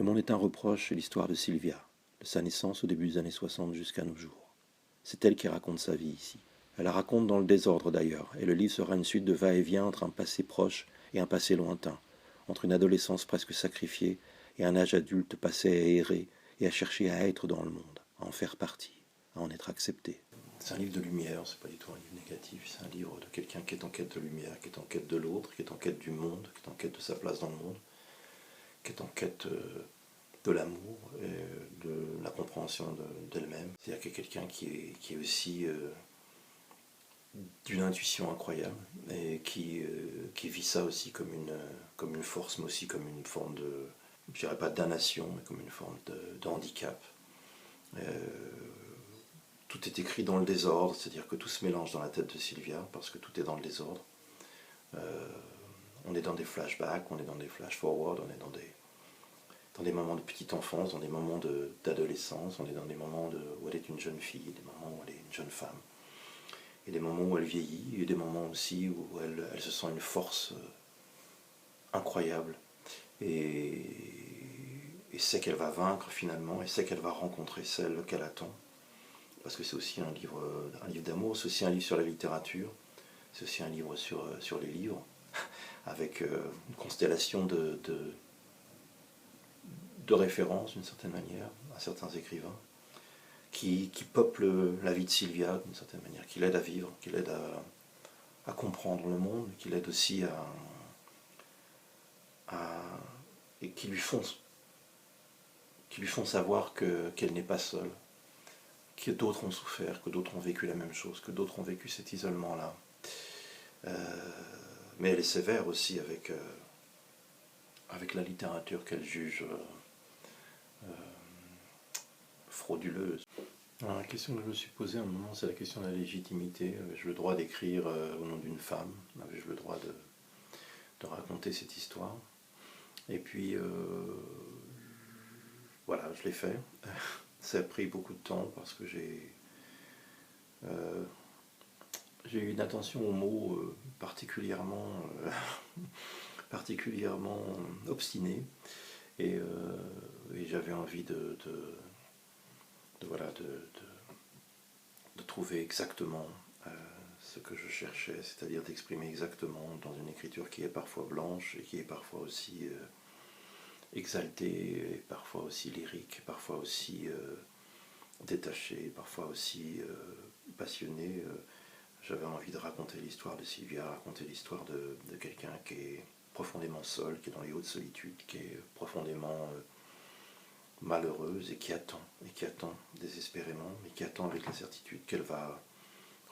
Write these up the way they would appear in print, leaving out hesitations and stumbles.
monde est un reproche, c'est l'histoire de Sylvia, de sa naissance au début des années 60 jusqu'à nos jours. C'est elle qui raconte sa vie ici. Elle la raconte dans le désordre d'ailleurs, et le livre sera une suite de va-et-vient entre un passé proche et un passé lointain, entre une adolescence presque sacrifiée et un âge adulte passé à errer et à chercher à être dans le monde, à en faire partie, à en être accepté. C'est un livre de lumière, c'est pas du tout un livre négatif, c'est un livre de quelqu'un qui est en quête de lumière, qui est en quête de l'autre, qui est en quête du monde, qui est en quête de sa place dans le monde, qui est en quête de l'amour et de la compréhension d'elle-même. C'est-à-dire qu'il y a quelqu'un qui est aussi d'une intuition incroyable et qui vit ça aussi comme une force, mais aussi comme une forme de, je dirais pas de damnation, mais comme une forme de handicap. Tout est écrit dans le désordre, c'est-à-dire que tout se mélange dans la tête de Sylvia, parce que tout est dans le désordre. On est dans des flashbacks, on est dans des flash-forward, on est dans des moments de petite enfance, dans des moments d'adolescence, on est dans des moments où elle est une jeune fille, des moments où elle est une jeune femme, et des moments où elle vieillit, et des moments aussi où elle se sent une force incroyable, et sait qu'elle va vaincre finalement, et sait qu'elle va rencontrer celle qu'elle attend, parce que c'est aussi un livre d'amour, c'est aussi un livre sur la littérature, c'est aussi un livre sur les livres, avec une constellation de références d'une certaine manière à certains écrivains qui peuplent la vie de Sylvia d'une certaine manière, qui l'aident à vivre, qui l'aident à comprendre le monde, qui l'aident aussi et qui lui font savoir qu'elle n'est pas seule, que d'autres ont souffert, que d'autres ont vécu la même chose, que d'autres ont vécu cet isolement-là. Mais elle est sévère aussi avec la littérature qu'elle juge frauduleuse. Alors, la question que je me suis posée à un moment, c'est la question de la légitimité. Avais-je le droit d'écrire au nom d'une femme? Avais-je le droit de raconter cette histoire? Et puis, voilà, je l'ai fait. Ça a pris beaucoup de temps parce que j'ai eu une attention aux mots particulièrement obstinée. Et j'avais envie de trouver exactement ce que je cherchais, c'est-à-dire d'exprimer exactement dans une écriture qui est parfois blanche et qui est parfois aussi exaltée, et parfois aussi lyrique, parfois aussi détachée, parfois aussi passionnée. J'avais envie de raconter l'histoire de Sylvia, raconter l'histoire de quelqu'un qui est profondément seul, qui est dans les hautes solitudes, qui est profondément malheureuse et qui attend désespérément, mais qui attend avec la certitude qu'elle va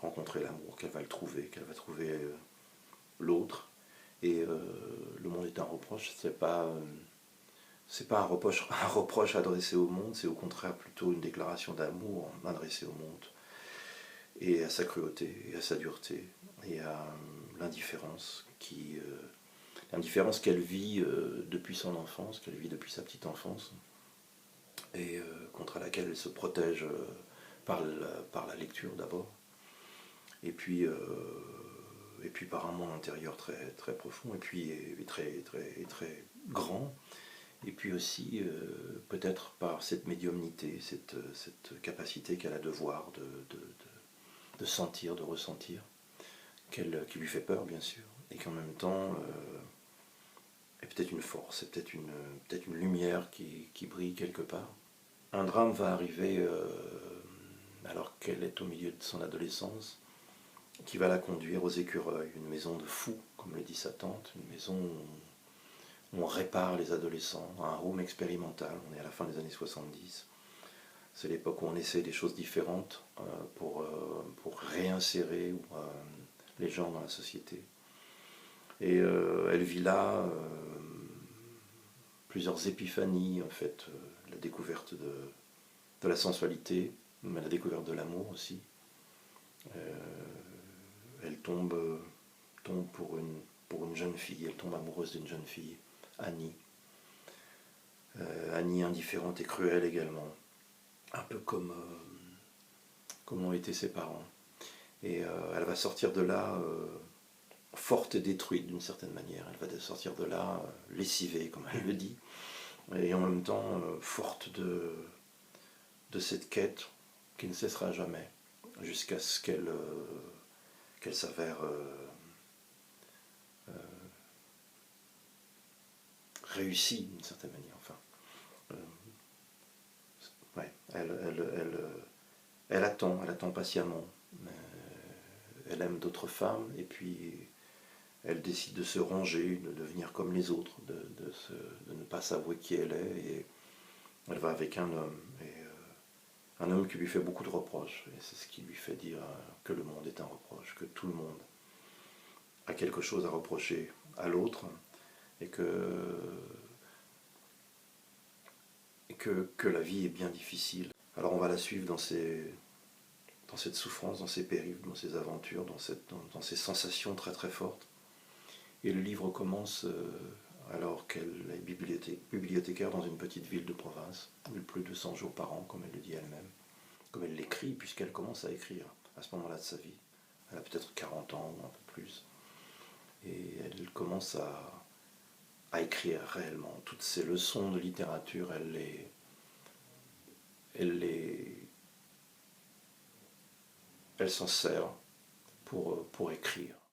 rencontrer l'amour, qu'elle va le trouver, qu'elle va trouver l'autre. Et le monde est un reproche, c'est pas un reproche adressé au monde, c'est au contraire plutôt une déclaration d'amour adressée au monde, et à sa cruauté, et à sa dureté, et à l'indifférence l'indifférence qu'elle vit depuis son enfance, qu'elle vit depuis sa petite enfance, et contre laquelle elle se protège par la lecture d'abord, et puis par un monde intérieur très, très profond, et puis très, très, très grand, et puis aussi peut-être par cette médiumnité, cette capacité qu'elle a de voir, de sentir, de ressentir, qui lui fait peur bien sûr, et qui en même temps est peut-être une force, c'est peut-être une lumière qui brille quelque part. Un drame va arriver alors qu'elle est au milieu de son adolescence, qui va la conduire aux écureuils, une maison de fous, comme le dit sa tante, une maison où on répare les adolescents, un home expérimental. On est à la fin des années 70. C'est l'époque où on essaie des choses différentes pour réinsérer les gens dans la société. Et elle vit là plusieurs épiphanies, en fait, la découverte de la sensualité, mais la découverte de l'amour aussi. Elle tombe pour une jeune fille, elle tombe amoureuse d'une jeune fille, Annie. Annie indifférente et cruelle également, un peu comme l'ont été ses parents. Et elle va sortir de là forte et détruite d'une certaine manière. Elle va sortir de là lessivée, comme elle le dit, et en même temps forte de cette quête qui ne cessera jamais, jusqu'à ce qu'elle s'avère réussie d'une certaine manière. Enfin, ouais, elle attend patiemment. Elle aime d'autres femmes, et puis elle décide de se ranger, de devenir comme les autres, de ne pas s'avouer qui elle est, et elle va avec un homme, un homme qui lui fait beaucoup de reproches, et c'est ce qui lui fait dire que le monde est un reproche, que tout le monde a quelque chose à reprocher à l'autre, et que la vie est bien difficile. Alors on va la suivre dans cette souffrance, dans ces périples, dans ces aventures, dans ces sensations très très fortes. Et le livre commence alors qu'elle est bibliothécaire dans une petite ville de province, plus de 100 jours par an, comme elle le dit elle-même, comme elle l'écrit, puisqu'elle commence à écrire à ce moment-là de sa vie. Elle a peut-être 40 ans ou un peu plus. Et elle commence à écrire réellement. Toutes ces leçons de littérature, elle s'en sert pour écrire.